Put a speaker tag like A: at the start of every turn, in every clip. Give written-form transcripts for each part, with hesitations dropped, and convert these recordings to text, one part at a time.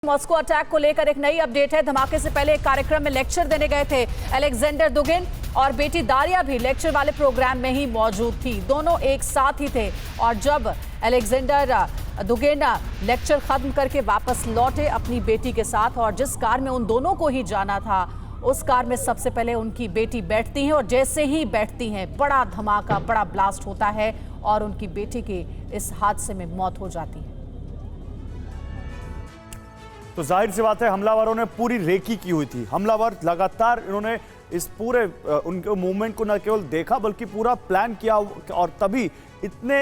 A: Moscow attack को लेकर एक नई अपडेट है। धमाके से पहले एक कार्यक्रम में लेक्चर देने गए थे अलेक्जेंडर दुगिन और बेटी दारिया भी लेक्चर वाले प्रोग्राम में ही मौजूद थी। दोनों एक साथ ही थे और जब अलेक्जेंडर दुगिन लेक्चर खत्म करके वापस लौटे अपनी बेटी के साथ और जिस कार में उन दोनों को ही जाना था उस कार में सबसे पहले उनकी बेटी बैठती है और जैसे ही बैठती हैं बड़ा धमाका, बड़ा ब्लास्ट होता है और उनकी बेटी की इस हादसे में मौत हो जाती है।
B: तो जाहिर सी बात है हमलावरों ने पूरी रेकी की हुई थी। हमलावर लगातार इन्होंने इस पूरे उनके मूवमेंट को न केवल देखा बल्कि पूरा प्लान किया और तभी इतने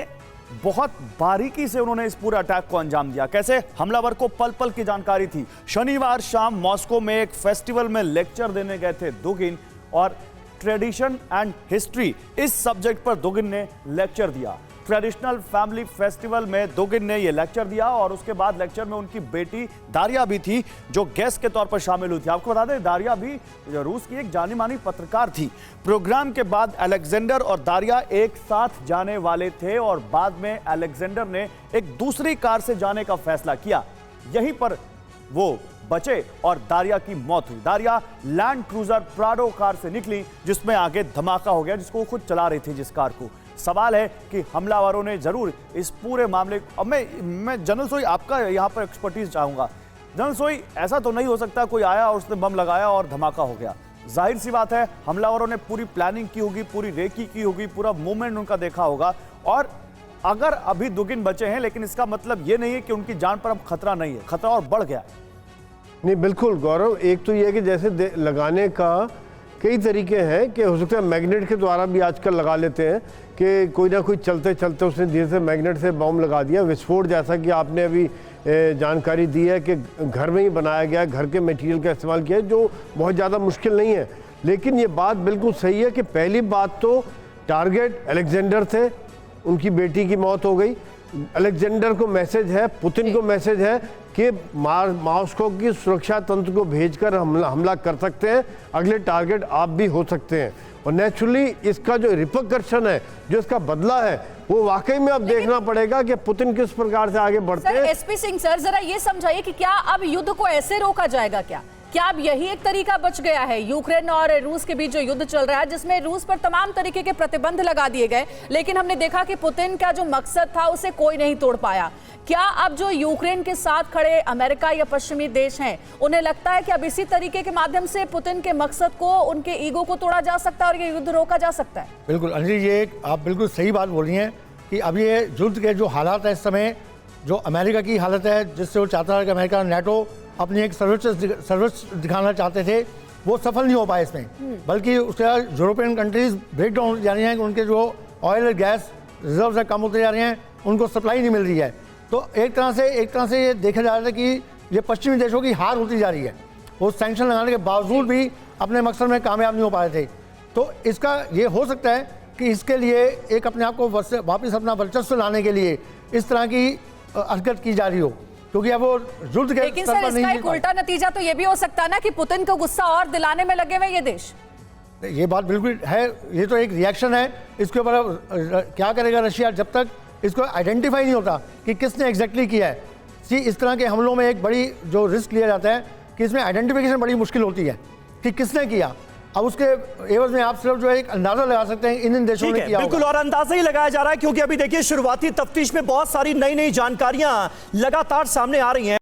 B: बहुत बारीकी से उन्होंने इस पूरे अटैक को अंजाम दिया। कैसे? हमलावर को पल पल की जानकारी थी। शनिवार शाम मॉस्को में एक फेस्टिवल में लेक्चर देने गए थे दुगिन और ट्रेडिशन एंड हिस्ट्री इस सब्जेक्ट पर दुगिन ने लेक्चर दिया। ट्रेडिशनल फैमिली फेस्टिवल में दुगिन ने यह लेक्चर दिया और उसके बाद लेक्चर में उनकी बेटी दारिया भी थी जो गेस्ट के तौर पर शामिल हुई थी। आपको बता दें दारिया भी रूस की एक जानी मानी पत्रकार थी। प्रोग्राम के बाद अलेक्जेंडर और दारिया एक साथ जाने वाले थे और बाद में अलेक्जेंडर ने एक दूसरी कार से जाने का फैसला किया। यहीं पर वो बचे और दारिया की मौत हुई। दारिया लैंड क्रूजर प्राडो कार से निकली जिसमें आगे धमाका हो गया, जिसको वो खुद चला रही थी जिस कार को। सवाल है कि हमलावरों ने जरूर इस पूरे मामले अब मैं जनरल सोई आपका यहाँ पर एक्सपर्टीज चाहूंगा। जनरल सोई, ऐसा तो नहीं हो सकता कोई आया और उसने बम लगाया और धमाका हो गया। जाहिर सी बात है हमलावरों ने पूरी प्लानिंग की होगी, पूरी रेकी की होगी, पूरा मूवमेंट उनका देखा होगा और अगर अभी दुगिन बचे हैं लेकिन इसका मतलब ये नहीं है कि उनकी जान पर अब खतरा नहीं है, खतरा और बढ़ गया।
C: नहीं बिल्कुल गौरव, एक तो ये है कि जैसे लगाने का कई तरीके हैं कि हो सकता है मैग्नेट के द्वारा भी आजकल लगा लेते हैं कि कोई ना कोई चलते चलते उसने धीरे से मैग्नेट से बम लगा दिया। विस्फोट जैसा कि आपने अभी जानकारी दी है कि घर में ही बनाया गया, घर के मटेरियल का इस्तेमाल किया जो बहुत ज़्यादा मुश्किल नहीं है। लेकिन ये बात बिल्कुल सही है कि पहली बात तो टारगेट अलेक्जेंडर थे, उनकी बेटी की मौत हो गई। अलेक्जेंडर को मैसेज है, पुतिन को मैसेज है कि मॉस्को की सुरक्षा तंत्र को भेजकर हमला कर सकते हैं, अगले टारगेट आप भी हो सकते हैं। और नेचुरली इसका जो रिपरकशन है, जो इसका बदला है, वो वाकई में अब देखना पड़ेगा कि पुतिन किस प्रकार से आगे बढ़ते हैं।
A: एसपी सिंह सर, जरा ये समझाइए कि क्या अब युद्ध को ऐसे रोका जाएगा क्या अब यही एक तरीका बच गया है? यूक्रेन और रूस के बीच जो युद्ध चल रहा है जिसमें रूस पर तमाम तरीके के प्रतिबंध लगा दिए गए, लेकिन हमने देखा कि पुतिन का जो मकसद था उसे कोई नहीं तोड़ पाया। क्या अब जो यूक्रेन के साथ खड़े अमेरिका या पश्चिमी देश हैं उन्हें लगता है कि अब इसी तरीके के माध्यम से पुतिन के मकसद को, उनके ईगो को तोड़ा जा सकता है और ये युद्ध रोका जा सकता है? बिल्कुल
D: अंजलि, ये आप बिल्कुल सही बात बोल रही हैं कि अब ये युद्ध के जो हालात है इस समय, जो अमेरिका की हालत है जिससे वो चाहता है कि अमेरिका और नेटो अपनी एक सर्विस दिखाना चाहते थे, वो सफल नहीं हो पाए इसमें, बल्कि उसके बाद यूरोपियन कंट्रीज ब्रेक डाउन हो जा रही हैं कि उनके जो ऑयल और गैस रिजर्व्स है कम होते जा रहे हैं, उनको सप्लाई नहीं मिल रही है। तो एक तरह से ये देखा जा रहा है कि ये पश्चिमी देशों की हार होती जा रही है। वो सैंक्शन लगाने के बावजूद भी अपने मकसद में कामयाब नहीं हो पा रहे थे। तो इसका ये हो सकता है कि इसके लिए एक अपने आप को वापस अपना वर्चस्व लाने के लिए इस तरह की हरकत की जा रही हो, क्योंकि अब वो युद्ध के
A: लेकिन सर इसका एक उल्टा नतीजा तो ये भी हो सकता है ना कि पुतिन को गुस्सा और दिलाने में लगे हुए ये देश।
D: ये बात बिल्कुल है, ये तो एक रिएक्शन है। इसके ऊपर क्या करेगा रशिया जब तक इसको आइडेंटिफाई नहीं होता कि किसने एग्जैक्टली किया है। इस तरह के हमलों में एक बड़ी जो रिस्क लिया जाता है कि इसमें आइडेंटिफिकेशन बड़ी मुश्किल होती है कि किसने किया। अब उसके एवज में आप सिर्फ जो है एक अंदाजा लगा सकते हैं इन देशों ने किया।
B: बिल्कुल, और अंदाजा ही लगाया जा रहा है क्योंकि अभी देखिए शुरुआती तफ्तीश में बहुत सारी नई जानकारियां लगातार सामने आ रही हैं।